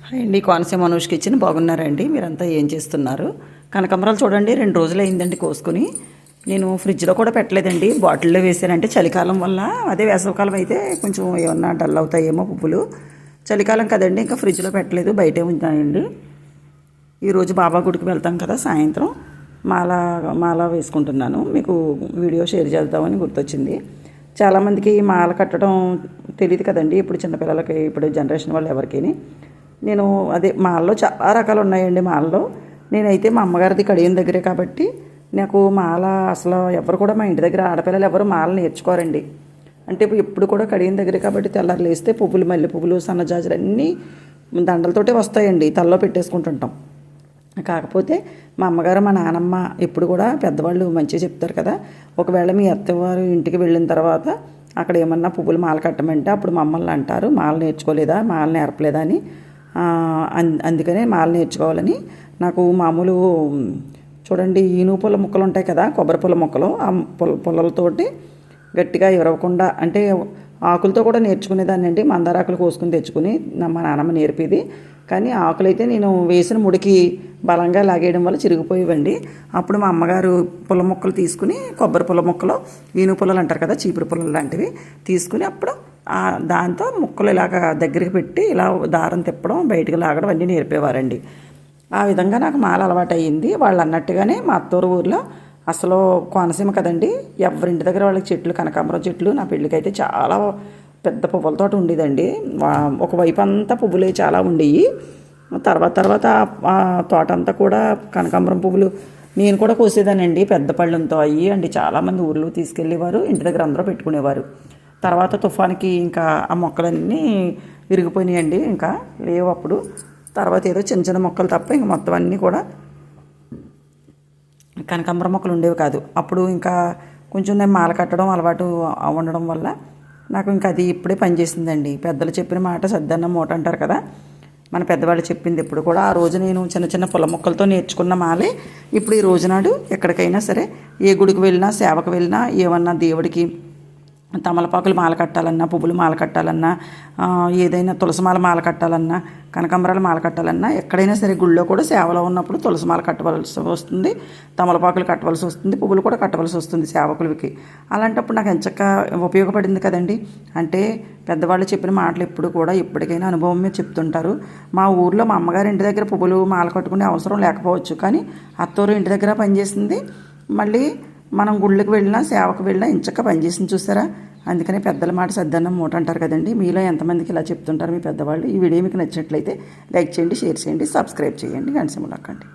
Hi అండి, Konaseema Anush kitchen. బాగున్నారండి? మీరంతా ఏం చేస్తున్నారు? కనకాంబరాలు చూడండి, 2 రోజులు అయిందండి కోసుకొని. నేను ఫ్రిడ్జ్లో కూడా పెట్టలేదండి, బాటిల్లో వేసానంటే చలికాలం వల్ల. అదే వేసవికాలం అయితే కొంచెం ఏమన్నా డల్ అవుతాయేమో పువ్వులు. చలికాలం కదండి, ఇంకా ఫ్రిడ్జ్లో పెట్టలేదు, బయటే ఉంటాయండి. ఈరోజు బాబా గుడికి వెళ్తాం కదా, సాయంత్రం మాల మాల వేసుకుంటున్నాను. మీకు వీడియో షేర్ చేద్దామని గుర్తొచ్చింది. చాలామందికి మాల కట్టడం తెలియదు కదండి, ఇప్పుడు చిన్నపిల్లలకి, ఇప్పుడు జనరేషన్ వాళ్ళు ఎవరికి. నేను అదే మాలలో చాలా రకాలు ఉన్నాయండి. మాలలో నేనైతే మా అమ్మగారిది కడియం దగ్గరే కాబట్టి నాకు మాల అసలు ఎవరు కూడా, మా ఇంటి దగ్గర ఆడపిల్లలు ఎవరు మాల నేర్చుకోరండి. అంటే ఎప్పుడు కూడా కడియం దగ్గరే కాబట్టి తెల్లారు లేస్తే పువ్వులు, మల్లె పువ్వులు, సన్నజాజులు అన్నీ దండలతోటే వస్తాయండి, తలలో పెట్టేసుకుంటుంటాం. కాకపోతే మా అమ్మగారు, మా నానమ్మ ఎప్పుడు కూడా పెద్దవాళ్ళు మంచిగా చెప్తారు కదా, ఒకవేళ మీ అత్తవారు ఇంటికి వెళ్ళిన తర్వాత అక్కడ ఏమన్నా పువ్వులు మాల కట్టమంటే అప్పుడు మమ్మల్ని అంటారు, మాల నేర్చుకోలేదా, మాల నేర్పలేదా అని. అందుకనే మాల నేర్చుకోవాలని. నాకు మామూలు చూడండి, ఈను పుల్ల ముక్కలు ఉంటాయి కదా, కొబ్బరి పుల్ల ముక్కలు, ఆ పుల్లలతోటి గట్టిగా ఇరవకుండా, అంటే ఆకులతో కూడా నేర్చుకునేదాన్ని అండి. మందారాకులు కోసుకుని తెచ్చుకుని మా నాన్నమ్మ నేర్పేది. కానీ ఆకులైతే నేను వేసిన ముడికి బలంగా లాగేయడం వల్ల చిరిగిపోయేవండి. అప్పుడు మా అమ్మగారు పుల్ల ముక్కలు తీసుకుని, కొబ్బరి పుల్ల ముక్కలు, ఈను పుల్లలు అంటారు కదా, చీపురు పుల్లలు లాంటివి తీసుకుని అప్పుడు దాంతో ముక్కలు ఇలాగ దగ్గరికి పెట్టి ఇలా దారం తిప్పడం, బయటికి లాగడం అన్నీ నేర్పేవారండి. ఆ విధంగా నాకు మాల అలవాటు అయ్యింది. వాళ్ళు అన్నట్టుగానే మా అత్తూరు ఊరిలో, అసలు కోనసీమ కదండి, ఎవరింటి దగ్గర వాళ్ళకి చెట్లు, కనకాంబరం చెట్లు. నా పెళ్ళికైతే చాలా పెద్ద పువ్వులతో ఉండేదండి. ఒకవైపు అంతా పువ్వులే చాలా ఉండేవి. తర్వాత ఆ తోట అంతా కూడా కనకాంబరం పువ్వులు. నేను కూడా కోసేదానండి పెద్ద పళ్ళంతో. అయ్యి అండి చాలామంది ఊర్లో తీసుకెళ్ళేవారు, ఇంటి దగ్గర అందరూ పెట్టుకునేవారు. తర్వాత తుఫానికి ఇంకా ఆ మొక్కలన్నీ విరిగిపోయినాయండి, ఇంకా లేవు అప్పుడు. తర్వాత ఏదో చిన్న చిన్న మొక్కలు తప్ప ఇంక మొత్తం అన్నీ కూడా కనకాంబరం మొక్కలు ఉండేవి కాదు. అప్పుడు ఇంకా కొంచెం నేను మాల కట్టడం అలవాటు ఉండడం వల్ల నాకు ఇంకా అది ఇప్పుడే పనిచేసిందండి. పెద్దలు చెప్పిన మాట సద్దన్న మూట అంటారు కదా, మన పెద్దవాళ్ళు చెప్పింది ఎప్పుడు కూడా. ఆ రోజు నేను చిన్న చిన్న పుల్ల మొక్కలతో నేర్చుకున్న మాలే ఇప్పుడు ఈ రోజునాడు ఎక్కడికైనా సరే, ఏ గుడికి వెళ్ళినా, సేవకు వెళ్ళినా, ఏమన్నా దేవుడికి తమలపాకులు మాల కట్టాలన్నా, పువ్వులు మాల కట్టాలన్నా, ఏదైనా తులసిమాల మాల కట్టాలన్నా, కనకాంబరాలు మాల కట్టాలన్నా, ఎక్కడైనా సరే గుళ్ళో కూడా సేవలో ఉన్నప్పుడు తులసిమాల కట్టవలసి వస్తుంది, తమలపాకులు కట్టవలసి వస్తుంది, పువ్వులు కూడా కట్టవలసి వస్తుంది సేవకులకి. అలాంటప్పుడు నాకు ఎంచక్క ఉపయోగపడింది కదండి. అంటే పెద్దవాళ్ళు చెప్పిన మాటలు ఎప్పుడు కూడా ఎప్పటికైనా అనుభవం మీద చెప్తుంటారు. మా ఊర్లో మా అమ్మగారి ఇంటి దగ్గర పువ్వులు మాల కట్టుకునే అవసరం లేకపోవచ్చు, కానీ అత్తూరు ఇంటి దగ్గర పనిచేసింది. మళ్ళీ మనం గుళ్ళకి వెళ్ళినా, సేవకు వెళ్ళినా ఇంచక్క పనిచేసింది, చూసారా. అందుకనే పెద్దల మాట సద్దన్నం మూట అంటారు కదండి. మీలో ఎంతమందికి ఇలా చెప్తుంటారు మీ పెద్దవాళ్ళు? ఈ వీడియో మీకు నచ్చినట్లయితే లైక్ చేయండి, షేర్ చేయండి, సబ్స్క్రైబ్ చేయండి, గంట సింబల్ నొక్కండి.